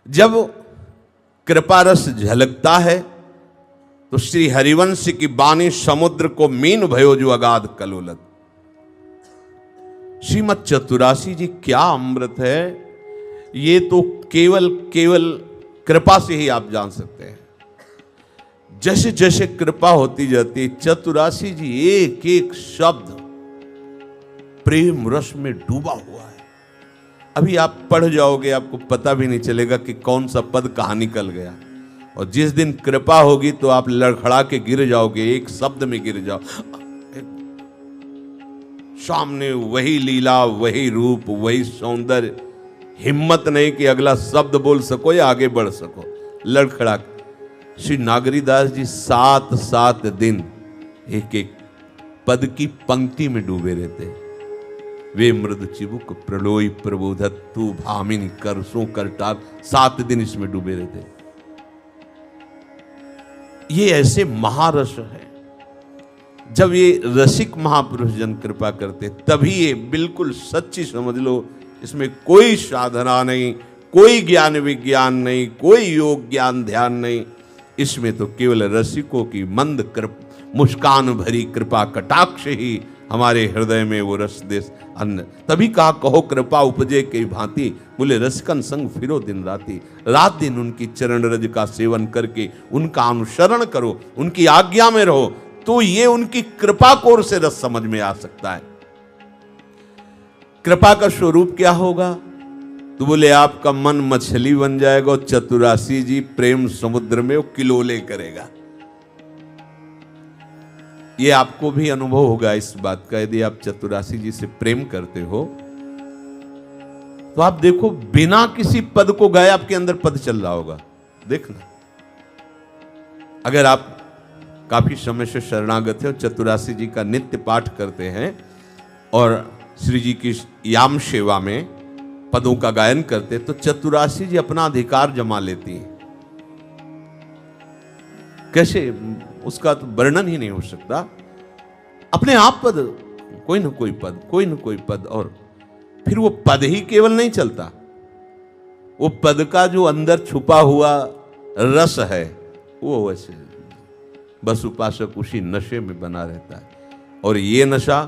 जब कृपा रस झलकता है तो श्री हरिवंश की बानी समुद्र को मीन भयो जो अगाध कलोलत। श्रीमद चतुरासी जी क्या अमृत है, ये तो केवल केवल कृपा से ही आप जान सकते हैं। जैसे जैसे कृपा होती जाती है, चतुरासी जी एक एक शब्द प्रेम रस में डूबा हुआ है। अभी आप पढ़ जाओगे, आपको पता भी नहीं चलेगा कि कौन सा पद कहां निकल गया। और जिस दिन कृपा होगी तो आप लड़खड़ा के गिर जाओगे, एक शब्द में गिर जाओ। सामने वही लीला, वही रूप, वही सौंदर्य, हिम्मत नहीं कि अगला शब्द बोल सको या आगे बढ़ सको, लड़खड़ा। श्री नागरीदास जी 7-7 दिन एक एक पद की पंक्ति में डूबे रहते। वे मृद चिबुक प्रलोई प्रबोधत तू भामिनी करसों करटाप, 7 दिन इसमें डूबे रहते। ये ऐसे महारस है। जब ये रसिक महापुरुष जन कृपा करते तभी ये बिल्कुल सच्ची समझ लो, इसमें कोई साधना नहीं, कोई ज्ञान विज्ञान नहीं, कोई योग ज्ञान ध्यान नहीं। इसमें तो केवल रसिकों की मंद मुस्कान भरी कृपा कटाक्ष ही हमारे हृदय में वो रस देश अन्न। तभी कहा कहो कृपा उपजे के भांति, बोले रसिकन संग फिरो दिन राती। रात दिन उनकी चरण रज का सेवन करके उनका अनुसरण करो, उनकी आज्ञा में रहो, तो ये उनकी कृपा कोर से रस समझ में आ सकता है। कृपा का स्वरूप क्या होगा? तो बोले आपका मन मछली बन जाएगा और चतुरासी जी प्रेम समुद्र में वो किलोले करेगा। ये आपको भी अनुभव होगा इस बात का, यदि आप चतुरासी जी से प्रेम करते हो तो आप देखो बिना किसी पद को गाए आपके अंदर पद चल रहा होगा। देखना, अगर आप काफी समय से शरणागत है और चतुरासी जी का नित्य पाठ करते हैं और श्री जी की याम सेवा में पदों का गायन करते, तो चतुरासी जी अपना अधिकार जमा लेती हैं। कैसे, उसका तो वर्णन ही नहीं हो सकता। अपने आप पद, कोई ना कोई पद, कोई ना कोई पद, और फिर वो पद ही केवल नहीं चलता, वो पद का जो अंदर छुपा हुआ रस है वो वैसे बस उपासक उसी नशे में बना रहता है। और ये नशा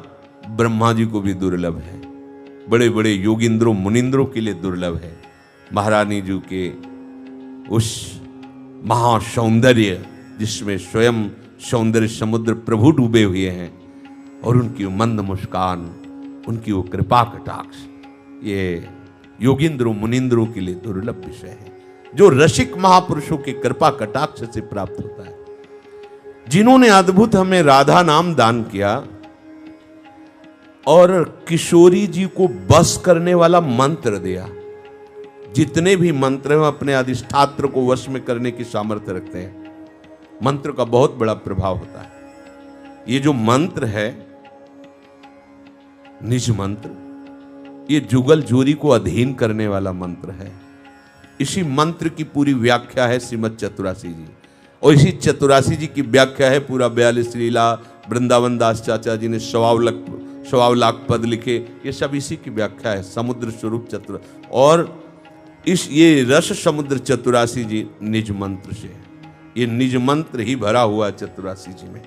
ब्रह्मा जी को भी दुर्लभ है, बड़े बड़े योगिंद्रों मुनिंद्रों के लिए दुर्लभ है। महारानी जी के उस महासौंदर्य जिसमें स्वयं सौंदर्य समुद्र प्रभु डूबे हुए हैं, और उनकी वो मंद मुस्कान, उनकी वो कृपा कटाक्ष, ये योगिंद्रों मुनिंद्रों के लिए दुर्लभ विषय है, जो रसिक महापुरुषों की कृपा कटाक्ष से प्राप्त होता है। जिन्होंने अद्भुत हमें राधा नाम दान किया और किशोरी जी को बस करने वाला मंत्र दिया। जितने भी मंत्र हैं अपने अधिष्ठात्र को वश में करने की सामर्थ्य रखते हैं। मंत्र का बहुत बड़ा प्रभाव होता है। ये जो मंत्र है निज मंत्र, ये जुगल जोरी को अधीन करने वाला मंत्र है। इसी मंत्र की पूरी व्याख्या है श्रीमद चतुरासी जी, और इसी चतुरासी जी की व्याख्या है पूरा 42 लीला। वृंदावन दास चाचा जी ने 1.25 लाख पद लिखे, ये सब इसी की व्याख्या है। समुद्र स्वरूप चतुर, और ये रस समुद्र चतुरासी जी निज मंत्र से, ये निज मंत्र ही भरा हुआ चतुरासी जी में।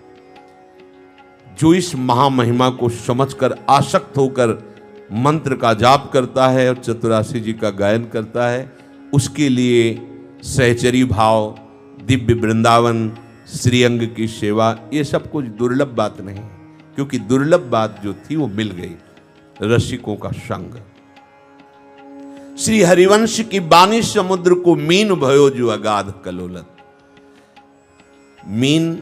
जो इस महामहिमा को समझकर आसक्त होकर मंत्र का जाप करता है और चतुरासी जी का गायन करता है, उसके लिए सहचरी भाव, दिव्य वृंदावन, श्रीअंग की सेवा, ये सब कुछ दुर्लभ बात नहीं, क्योंकि दुर्लभ बात जो थी वो मिल गई, रसिकों का संग। श्री हरिवंश की बानी समुद्र को मीन भयो जो अगाध कलोलत। मीन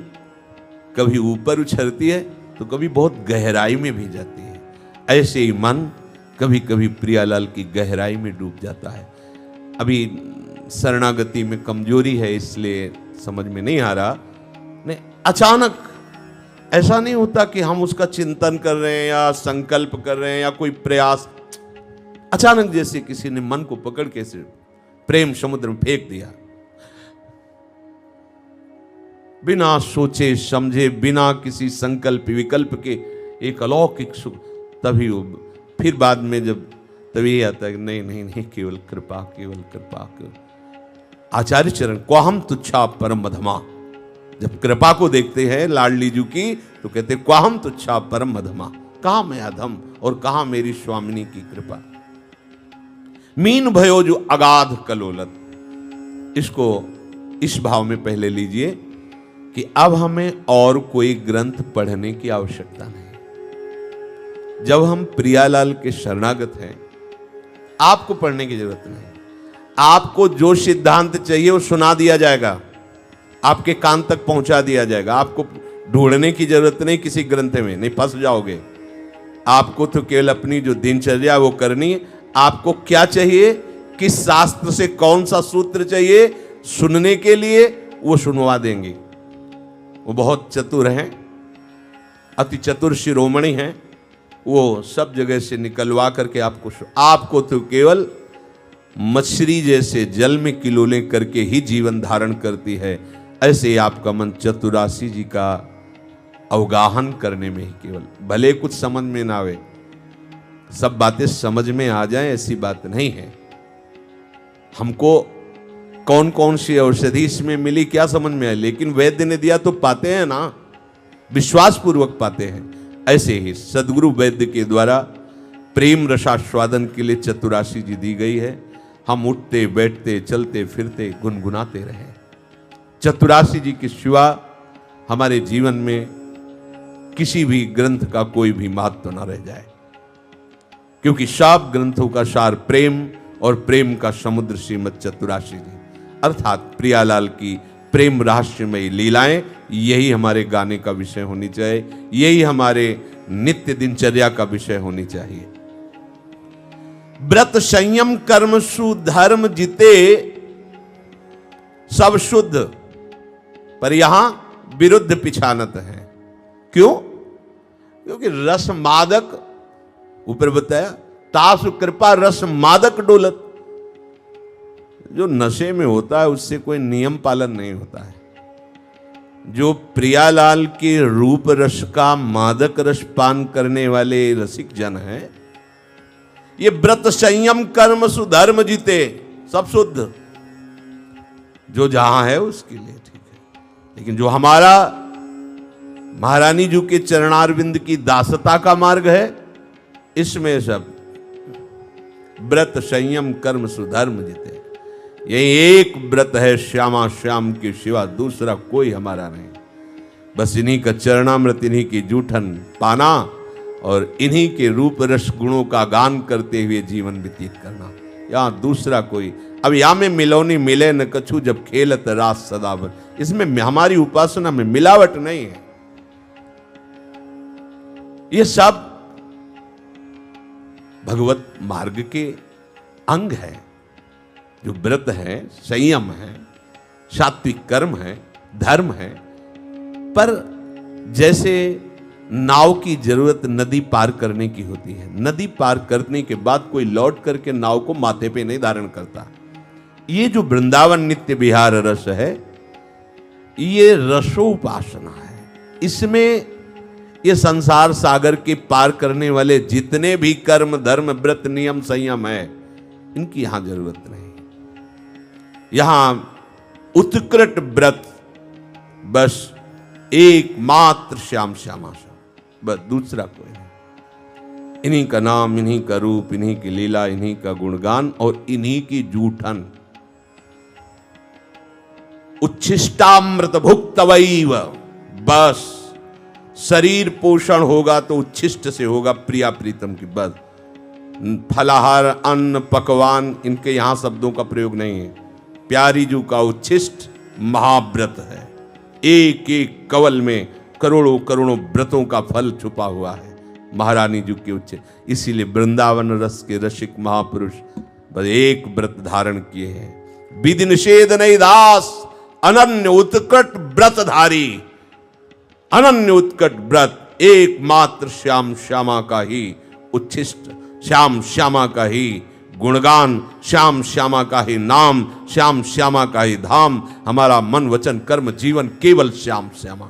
कभी ऊपर उछलती है तो कभी बहुत गहराई में भी जाती है। ऐसे ही मन कभी कभी प्रियालाल की गहराई में डूब जाता है। अभी शरणागति में कमजोरी है इसलिए समझ में नहीं आ रहा। नहीं, अचानक ऐसा नहीं होता कि हम उसका चिंतन कर रहे हैं या संकल्प कर रहे हैं या कोई प्रयास, अचानक जैसे किसी ने मन को पकड़ के से प्रेम समुद्र में फेंक दिया, बिना सोचे समझे, बिना किसी संकल्प विकल्प के एक अलौकिक सुख। तभी वो फिर बाद में जब तभी आता है कि नहीं नहीं नहीं, केवल कृपा, केवल कृपा, आचार्य चरण क्वाहम तुच्छा परम मधमा, जब कृपा को देखते हैं लाडली जी की तो कहते क्वाहम तुच्छा परम मधमा, कहां मैं अधम और कहां मेरी स्वामिनी की कृपा। मीन भयो जो अगाध कलोलत, इसको इस भाव में पहले लीजिए कि अब हमें और कोई ग्रंथ पढ़ने की आवश्यकता नहीं। जब हम प्रियालाल के शरणागत हैं, आपको पढ़ने की जरूरत नहीं। आपको जो सिद्धांत चाहिए वो सुना दिया जाएगा, आपके कान तक पहुंचा दिया जाएगा। आपको ढूंढने की जरूरत नहीं किसी ग्रंथ में, नहीं फंस जाओगे। आपको तो केवल अपनी जो दिनचर्या वो करनी है। आपको क्या चाहिए, किस शास्त्र से कौन सा सूत्र चाहिए सुनने के लिए, वो सुनवा देंगे। वो बहुत चतुर हैं, अति चतुर शिरोमणि हैं। वो सब जगह से निकलवा करके आपको तो केवल मछली जैसे जल में किलोले करके ही जीवन धारण करती है। ऐसे आपका मन चतुरासी जी का अवगाहन करने में ही केवल, भले कुछ समझ में ना आवे, सब बातें समझ में आ जाए ऐसी बात नहीं है। हमको कौन कौन सी औषधि इसमें मिली क्या समझ में आए, लेकिन वैद्य ने दिया तो पाते हैं ना, विश्वास पूर्वक पाते हैं। ऐसे ही सदगुरु वैद्य के द्वारा प्रेम रसास्वादन के लिए चतुरासी जी दी गई है। हम उठते बैठते चलते फिरते गुनगुनाते रहे। चतुरासी जी के सिवा हमारे जीवन में किसी भी ग्रंथ का कोई भी महत्व न रह जाए, क्योंकि सब ग्रंथों का सार प्रेम और प्रेम का समुद्र श्रीमद चतुरासी जी अर्थात प्रियालाल की प्रेम रहस्यमयी लीलाएं, यही हमारे गाने का विषय होनी चाहिए, यही हमारे नित्य दिनचर्या का विषय होनी चाहिए। व्रत संयम कर्म सुधर्म जिते सब शुद्ध, पर यहां विरुद्ध पिछानत है। क्यों? क्योंकि रस मादक, ऊपर बताया तासु कृपा रस मादक डोलत। जो नशे में होता है उससे कोई नियम पालन नहीं होता है। जो प्रियालाल के रूप रस का मादक रस पान करने वाले रसिक जन हैं, ये व्रत संयम कर्म सुधर्म जीते सब शुद्ध, जो जहां है उसके लिए ठीक है। लेकिन जो हमारा महारानी जी के चरणारविंद की दासता का मार्ग है, इसमें सब व्रत संयम कर्म सुधर्म जीते। यही एक व्रत है श्यामा श्याम के सिवा दूसरा कोई हमारा नहीं। बस इन्हीं का चरणामृत, इन्हीं की जूठन पाना और इन्हीं के रूप रस गुणों का गान करते हुए जीवन व्यतीत करना, यहाँ दूसरा कोई। अब या में मिलौनी मिले न कछु जब खेलत रास सदावर, इसमें हमारी उपासना में मिलावट नहीं है। ये सब भगवत मार्ग के अंग है। जो व्रत है, संयम है, सात्विक कर्म है, धर्म है। पर जैसे नाव की जरूरत नदी पार करने की होती है, नदी पार करने के बाद कोई लौट करके नाव को माथे पे नहीं धारण करता। ये जो वृंदावन नित्य विहार रस है, ये रसोपासना है। इसमें ये संसार सागर के पार करने वाले जितने भी कर्म धर्म व्रत नियम संयम है, इनकी यहां जरूरत नहीं। यहां उत्कृष्ट व्रत बस एकमात्र श्याम श्यामा श्याम, बस दूसरा कोई नहीं। इन्हीं का नाम, इन्हीं का रूप, इन्हीं की लीला, इन्हीं का गुणगान और इन्हीं की जूठन। उच्छिष्टामृत भुक्तवैव, बस शरीर पोषण होगा तो उच्छिष्ट से होगा, प्रिया प्रीतम की। बस फलाहार अन्न पकवान, इनके यहां शब्दों का प्रयोग नहीं है। प्यारी जू का उच्छिष्ट महाव्रत है। एक एक कवल में करोड़ों करोड़ों व्रतों का फल छुपा हुआ है महारानी जी के उच्च। इसीलिए वृंदावन रस के रसिक महापुरुष बस एक व्रत धारण किए हैं। विधि निषेध नहीं दास, अनन्य उत्कट व्रतधारी। अनन्य उत्कट व्रत एकमात्र श्याम श्यामा का ही उच्छिष्ट, श्याम श्यामा का ही गुणगान, श्याम श्यामा का ही नाम, श्याम श्यामा का ही धाम। हमारा मन वचन कर्म जीवन केवल श्याम श्यामा।